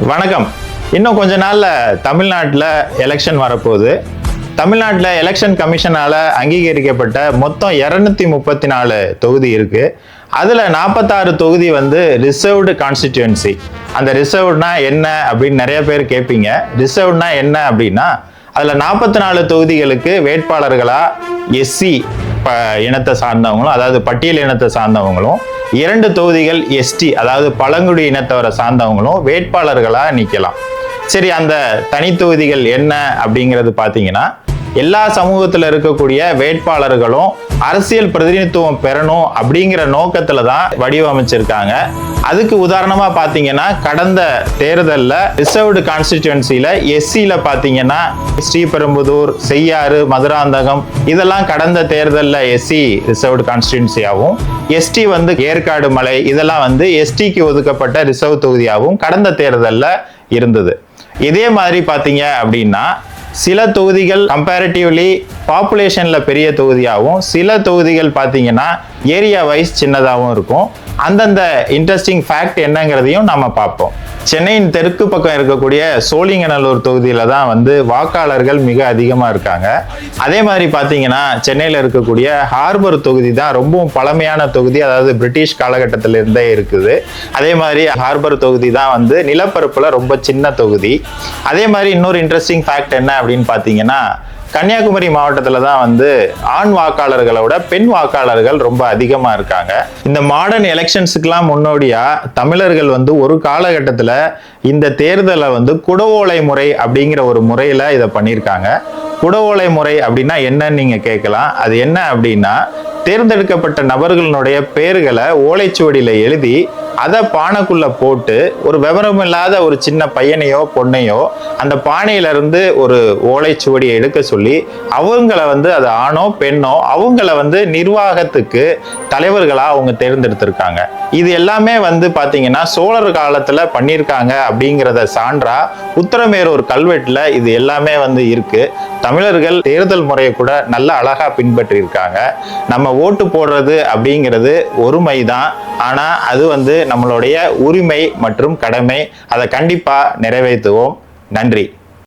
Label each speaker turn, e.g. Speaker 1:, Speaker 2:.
Speaker 1: வணக்கம். இன்னும் கொஞ்ச நாள்ல தமிழ்நாட்டில் எலெக்ஷன் வரப்போகுது. தமிழ்நாட்டில் எலெக்ஷன் கமிஷனால அங்கீகரிக்கப்பட்ட மொத்தம் 234 தொகுதி இருக்கு. அதுல 46 தொகுதி ரிசர்வ்டு கான்ஸ்டிடியூன்சி. அந்த ரிசர்வ்டுனா என்ன அப்படின்னு நிறைய பேர் கேட்பீங்க. ரிசர்வ்டுனா என்ன அப்படின்னா, அதுல 44 தொகுதிகளுக்கு வேட்பாளர்களா எஸ்சி இனத்தை சார்ந்தவங்களும், அதாவது பட்டியல் இனத்தை சார்ந்தவங்களும், 2 தொகுதிகள் எஸ்டி, அதாவது பழங்குடி இனத்தவரை சார்ந்தவங்களும் வேட்பாளர்களா நிக்கலாம். சரி, அந்த தனி தொகுதிகள் என்ன அப்படிங்கிறது பாத்தீங்கன்னா, எல்லா சமூகத்துல இருக்கக்கூடிய வேட்பாளர்களும் அரசியல் பிரதிநிதித்துவம் பெறணும் அப்படிங்கிற நோக்கத்துல தான் வடிவமைச்சிருக்காங்க. அதுக்கு உதாரணமா பாத்தீங்கன்னா, கடந்த தேர்தல்ல ரிசர்வ்டு கான்ஸ்டிடியூன்சில எஸ்சில பாத்தீங்கன்னா ஸ்ரீபெரும்புதூர், செய்யாறு, மதுராந்தகம் இதெல்லாம் கடந்த தேர்தல்ல எஸ்சி ரிசர்வ்டு கான்ஸ்டிடியூன்சியாகவும், எஸ்டி ஏற்காடு மலை இதெல்லாம் எஸ்டிக்கு ஒதுக்கப்பட்ட ரிசர்வ் தொகுதியாகவும் கடந்த தேர்தல்ல இருந்தது. இதே மாதிரி பாத்தீங்க அப்படின்னா, சில தொகுதிகள் கம்பேரிட்டிவ்லி பாப்புலேஷன்ல பெரிய தொகுதியாகவும், சில தொகுதிகள் பார்த்தீங்கன்னா ஏரியா வைஸ் சின்னதாகவும் இருக்கும். அந்தந்த இன்ட்ரெஸ்டிங் ஃபேக்ட் என்னங்கிறதையும் நம்ம பார்ப்போம். சென்னையின் தெற்கு பக்கம் இருக்கக்கூடிய சோழிங்கநல்லூர் தொகுதியில தான் வாக்காளர்கள் மிக அதிகமாக இருக்காங்க. அதே மாதிரி பார்த்தீங்கன்னா, சென்னையில் இருக்கக்கூடிய ஹார்பர் தொகுதி தான் ரொம்பவும் பழமையான தொகுதி, அதாவது பிரிட்டிஷ் காலகட்டத்திலிருந்தே இருக்குது. அதே மாதிரி ஹார்பர் தொகுதி தான் நிலப்பரப்புல ரொம்ப சின்ன தொகுதி. அதே மாதிரி இன்னொரு இன்ட்ரெஸ்டிங் ஃபேக்ட் என்ன அப்படின்னு பார்த்தீங்கன்னா, கன்னியாகுமரி மாவட்டத்தில் தான் ஆண் வாக்காளர்களோட பெண் வாக்காளர்கள் ரொம்ப அதிகமா இருக்காங்க. இந்த மாடர்ன் எலெக்ஷன்ஸுக்கெல்லாம் முன்னோடியா தமிழர்கள் ஒரு காலகட்டத்தில் இந்த தேர்தலை குடவோலை முறை அப்படிங்கிற ஒரு முறையில இதை பண்ணியிருக்காங்க. குடவோலை முறை அப்படின்னா என்னன்னு நீங்க கேட்கலாம். அது என்ன அப்படின்னா, தேர்ந்தெடுக்கப்பட்ட நபர்களுடைய பெயர்களை ஓலைச்சுவடியில எழுதி அதை பானைக்குள்ள போட்டு ஒரு விவரமில்லாத ஒரு சின்ன பையனையோ பொண்ணையோ அந்த பானையிலிருந்து ஒரு ஓலைச்சுவடியை எடுக்க சொல்லி அவங்கள அது ஆணோ பெண்ணோ அவங்கள நிர்வாகத்துக்கு தலைவர்களா அவங்க தேர்ந்தெடுத்திருக்காங்க. இது எல்லாமே பாத்தீங்கன்னா சோழர் காலத்துல பண்ணியிருக்காங்க அப்படிங்கிறத சான்றா உத்தரமேரூர் கல்வெட்டுல இது எல்லாமே இருக்கு. தமிழர்கள் தேர்தல் முறையை கூட நல்ல அழகா பின்பற்றி இருக்காங்க. நம்ம ஓட்டு போடுறது அப்படிங்கிறது ஒருமைதான். ஆனா அது நம்மளுடைய உரிமை மற்றும் கடமை. அதை கண்டிப்பா நிறைவேற்றுவோம். நன்றி.